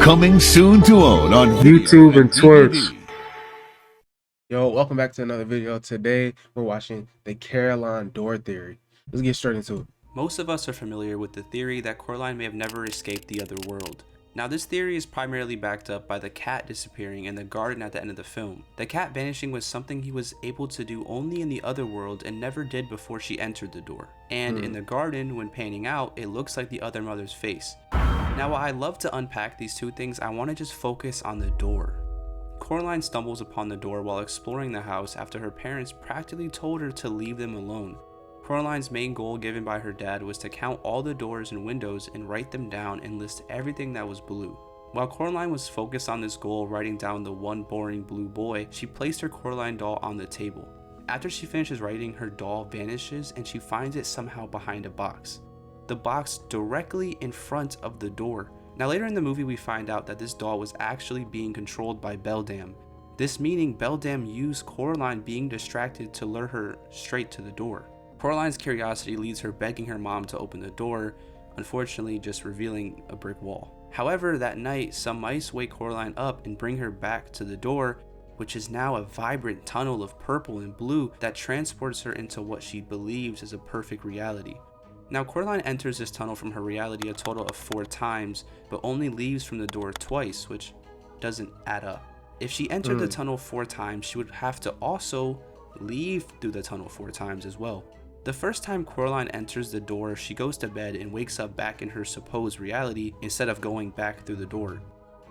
Coming soon to own on YouTube and Twitch. DVD. Yo, welcome back to another video. Today we're watching the Caroline door theory. Let's get straight into it. Most of us are familiar with the theory that Coraline may have never escaped the other world. Now, this theory is primarily backed up by the cat disappearing in the garden at the end of the film. The cat vanishing was something he was able to do only in the other world and never did before she entered the door. And in the garden, when panning out, it looks like the other mother's face. Now, while I love to unpack these two things, I want to just focus on the door. Coraline stumbles upon the door while exploring the house after her parents practically told her to leave them alone. Coraline's main goal given by her dad was to count all the doors and windows and write them down and list everything that was blue. While Coraline was focused on this goal, writing down the one boring blue boy, she placed her Coraline doll on the table. After she finishes writing, her doll vanishes and she finds it somehow behind a box. The box directly in front of the door. Now later in the movie we find out that this doll was actually being controlled by Beldam. This meaning Beldam used Coraline being distracted to lure her straight to the door. Coraline's curiosity leads her begging her mom to open the door, unfortunately just revealing a brick wall. However, that night, some mice wake Coraline up and bring her back to the door, which is now a vibrant tunnel of purple and blue that transports her into what she believes is a perfect reality. Now, Coraline enters this tunnel from her reality a total of 4 times, but only leaves from the door twice, which doesn't add up. If she entered the tunnel 4 times, she would have to also leave through the tunnel 4 times as well. The first time Coraline enters the door, she goes to bed and wakes up back in her supposed reality instead of going back through the door.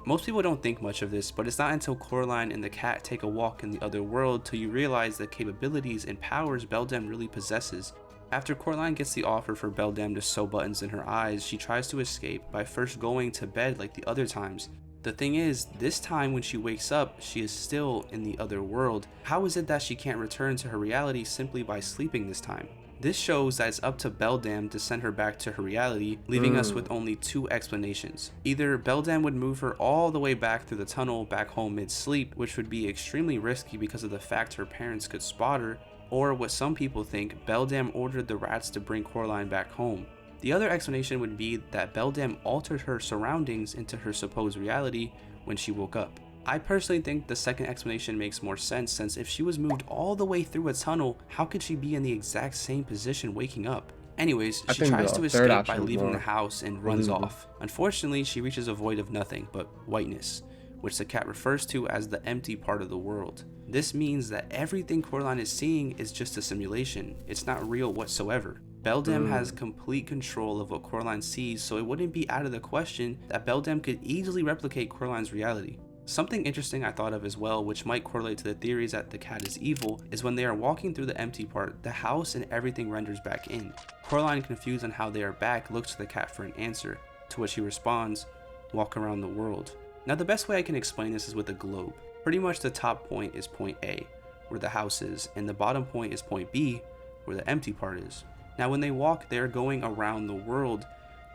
Most people don't think much of this, but it's not until Coraline and the cat take a walk in the other world till you realize the capabilities and powers Beldam really possesses. After Coraline gets the offer for Beldam to sew buttons in her eyes, she tries to escape by first going to bed like the other times. The thing is, this time when she wakes up, she is still in the other world. How is it that she can't return to her reality simply by sleeping this time? This shows that it's up to Beldam to send her back to her reality, leaving us with only 2 explanations. Either Beldam would move her all the way back through the tunnel back home mid-sleep, which would be extremely risky because of the fact her parents could spot her, or what some people think, Beldam ordered the rats to bring Coraline back home. The other explanation would be that Beldam altered her surroundings into her supposed reality when she woke up. I personally think the second explanation makes more sense, since if she was moved all the way through a tunnel, how could she be in the exact same position waking up? Anyways, she tries to escape by leaving the house and runs off. Unfortunately, she reaches a void of nothing but whiteness, which the cat refers to as the empty part of the world. This means that everything Coraline is seeing is just a simulation. It's not real whatsoever. Beldam has complete control of what Coraline sees, so it wouldn't be out of the question that Beldam could easily replicate Coraline's reality. Something interesting I thought of as well, which might correlate to the theories that the cat is evil, is when they are walking through the empty part, the house and everything renders back in. Coraline, confused on how they are back, looks to the cat for an answer, to which he responds, "Walk around the world." Now, the best way I can explain this is with a globe. Pretty much the top point is point A, where the house is, and the bottom point is point B, where the empty part is. Now, when they walk, they are going around the world,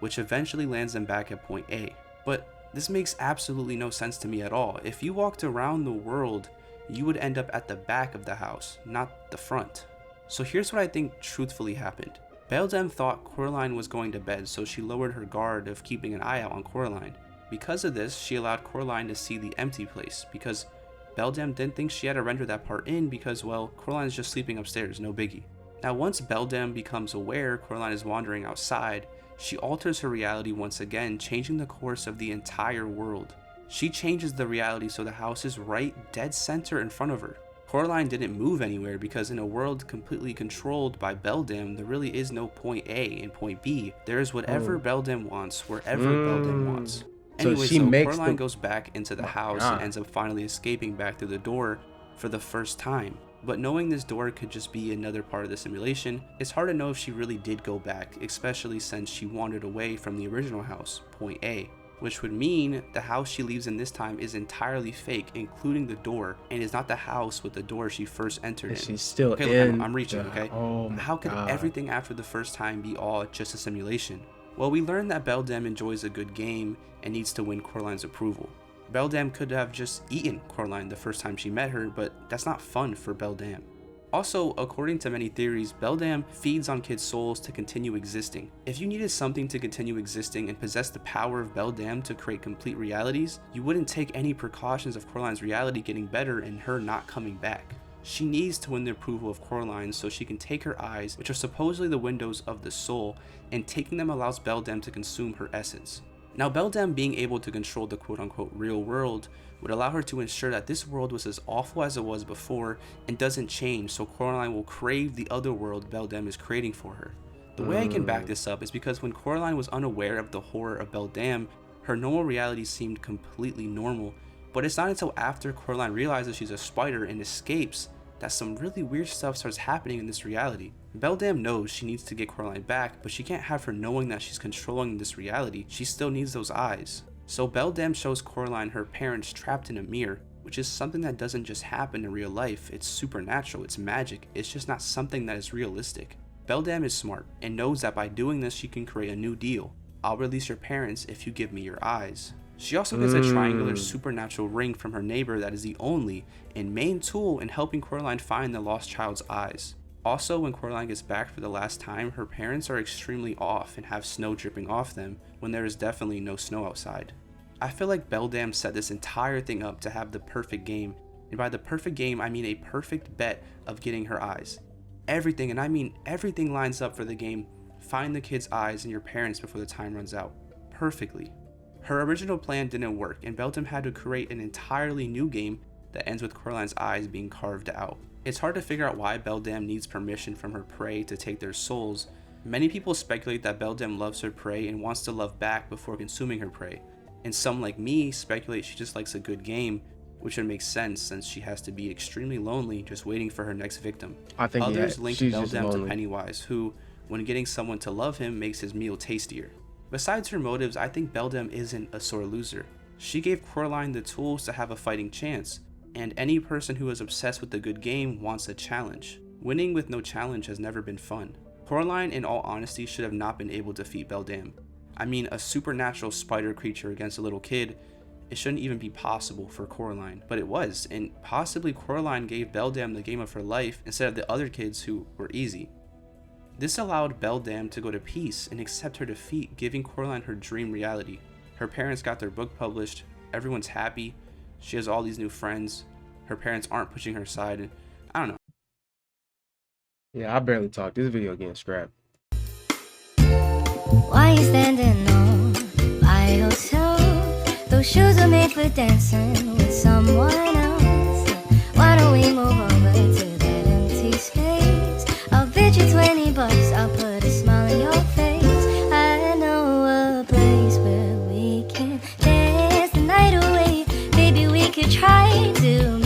which eventually lands them back at point A. But this makes absolutely no sense to me at all. If you walked around the world, you would end up at the back of the house, not the front. So here's what I think truthfully happened. Beldam thought Coraline was going to bed, so she lowered her guard of keeping an eye out on Coraline. Because of this, she allowed Coraline to see the empty place, because Beldam didn't think she had to render that part in because, well, Coraline is just sleeping upstairs, no biggie. Now, once Beldam becomes aware Coraline is wandering outside, she alters her reality once again, changing the course of the entire world. She changes the reality so the house is right dead center in front of her. Coraline didn't move anywhere because in a world completely controlled by Beldam, there really is no point A and point B. There is whatever Beldam wants, wherever Beldam wants. Anyway, so Coraline goes back into the house and ends up finally escaping back through the door for the first time. But knowing this door could just be another part of the simulation, it's hard to know if she really did go back, especially since she wandered away from the original house, point A, which would mean the house she leaves in this time is entirely fake, including the door, and is not the house with the door she first entered in. She's still in. I'm reaching, okay? How could everything after the first time be all just a simulation? Well, we learned that Beldam enjoys a good game and needs to win Coraline's approval. Beldam could have just eaten Coraline the first time she met her, but that's not fun for Beldam. Also, according to many theories, Beldam feeds on kids' souls to continue existing. If you needed something to continue existing and possess the power of Beldam to create complete realities, you wouldn't take any precautions of Coraline's reality getting better and her not coming back. She needs to win the approval of Coraline so she can take her eyes, which are supposedly the windows of the soul, and taking them allows Beldam to consume her essence. Now, Beldam being able to control the quote-unquote real world would allow her to ensure that this world was as awful as it was before and doesn't change, so Coraline will crave the other world Beldam is creating for her. The way I can back this up is because when Coraline was unaware of the horror of Beldam, her normal reality seemed completely normal, but it's not until after Coraline realizes she's a spider and escapes that some really weird stuff starts happening in this reality. Beldam knows she needs to get Coraline back, but she can't have her knowing that she's controlling this reality. She still needs those eyes. So Beldam shows Coraline her parents trapped in a mirror, which is something that doesn't just happen in real life. It's supernatural, it's magic, it's just not something that is realistic. Beldam is smart and knows that by doing this she can create a new deal. I'll release your parents if you give me your eyes. She also gets a triangular supernatural ring from her neighbor that is the only and main tool in helping Coraline find the lost child's eyes. Also, when Coraline gets back for the last time, her parents are extremely off and have snow dripping off them when there is definitely no snow outside. I feel like Beldam set this entire thing up to have the perfect game, and by the perfect game I mean a perfect bet of getting her eyes. Everything, and I mean everything, lines up for the game. Find the kid's eyes and your parents before the time runs out. Perfectly. Her original plan didn't work, and Beldam had to create an entirely new game that ends with Coraline's eyes being carved out. It's hard to figure out why Beldam needs permission from her prey to take their souls. Many people speculate that Beldam loves her prey and wants to love back before consuming her prey. And some, like me, speculate she just likes a good game, which would make sense since she has to be extremely lonely just waiting for her next victim. I think Others link Beldam to lonely. Pennywise, who, when getting someone to love him, makes his meal tastier. Besides her motives, I think Beldam isn't a sore loser. She gave Coraline the tools to have a fighting chance, and any person who is obsessed with the good game wants a challenge. Winning with no challenge has never been fun. Coraline, in all honesty, should have not been able to defeat Beldam. I mean, a supernatural spider creature against a little kid, it shouldn't even be possible for Coraline, but it was, and possibly Coraline gave Beldam the game of her life instead of the other kids who were easy. This allowed Beldam to go to peace and accept her defeat, giving Coraline her dream reality. Her parents got their book published, everyone's happy, she has all these new friends, her parents aren't pushing her aside, and I don't know. Yeah, I barely talk. This video getting scrapped. Why you standing on by yourself? Those shoes are made for dancing with someone else. Why don't we move over to that empty space? I'll bet you $20, I'll put a smile on your face. I know a place where we can dance the night away. Maybe we could try to